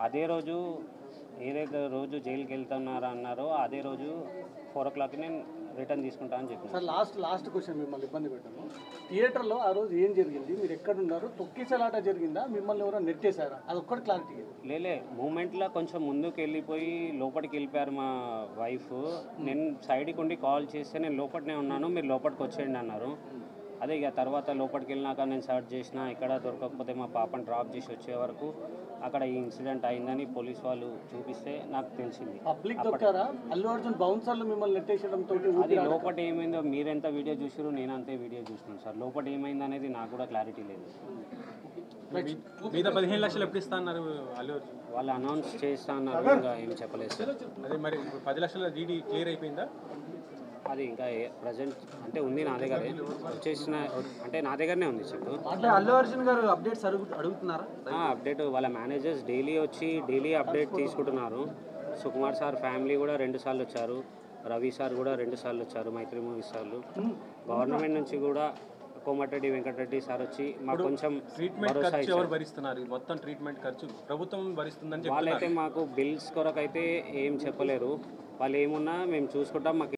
అదే రోజు ఏదైతే రోజు జైలుకి వెళ్తున్నారా అన్నారో అదే రోజు 4 o'clock నేను రిటర్న్ తీసుకుంటా అని చెప్పాను. సార్ లాస్ట్ క్వశ్చన్ మిమ్మల్ని ఇబ్బంది పెట్టాను. థియేటర్లో ఆ రోజు ఏం జరిగింది, మీరు ఎక్కడున్నారు, తొక్కిసలాట జరిగిందా, మిమ్మల్ని ఎవరో నెట్టేశారా, అది ఒక్కటి క్లారిటీ. లేలే మూమెంట్లో కొంచెం ముందుకు వెళ్ళిపోయి లోపలికి వెళ్ళిపోయారు మా వైఫ్. నేను సైడ్కి ఉండి కాల్ చేస్తే నేను లోపలనే ఉన్నాను, మీరు లోపలికి వచ్చేయండి అన్నారు. అదే ఇక తర్వాత లోపలికి వెళ్ళినాక నేను సర్చ్ చేసిన, ఇక్కడ దొరకకపోతే మా పాపను డ్రాప్ చేసి వచ్చే వరకు అక్కడ ఈ ఇన్సిడెంట్ అయిందని పోలీస్ వాళ్ళు చూపిస్తే నాకు తెలిసింది. పబ్లిక్ దొక్కారా, అల్లు అర్జున్ బౌన్సర్లు మిమ్మల్ని నెట్టేసడంతో అది లోపల ఏమైందో మీరెంత వీడియో చూసారు, నేను అంతే వీడియో చూసినాను సార్. లోపల ఏమైంది అనేది నాకు కూడా క్లారిటీ లేదు. మిగతా 15 లక్షలు ఎప్పుడు ఇస్తా అన్నారు అల్లు అర్జున్? వాళ్ళు అనౌన్స్ చేస్తా అన్నారు, ఇంకా ఏం చెప్పలేదు సార్. అదే మరి 10 లక్షల డీడీ క్లియర్ అయిపోయిందా? అది ఇంకా ప్రజెంట్ అంటే ఉంది నా దగ్గర, వచ్చేసిన అంటే నా దగ్గరనే ఉంది చెట్టు. అంటే అల్లు అర్జున్ గారు అప్డేట్స్ అడుగుతున్నారా? అప్డేట్ వాళ్ళ మేనేజర్స్ డైలీ వచ్చి డైలీ అప్డేట్ తీసుకుంటున్నారు. సుకుమార్ సార్ ఫ్యామిలీ కూడా 2 సార్లు వచ్చారు, రవి సార్ కూడా 2 సార్లు వచ్చారు, మైత్రి మూవీస్ సార్లు. గవర్నమెంట్ నుంచి కూడా కోమటిరెడ్డి వెంకటరెడ్డి సార్ వచ్చి మాకు కొంచెం ట్రీట్మెంట్ ఖర్చు ఎవరు భరిస్తున్నారు? మొత్తం ట్రీట్మెంట్ ఖర్చు ప్రభుత్వం భరిస్తుందని వాళ్ళైతే మాకు బిల్స్ కొరకు అయితే ఏం చెప్పలేరు. వాళ్ళు ఏమున్నా మేము చూసుకుంటాం. మాకు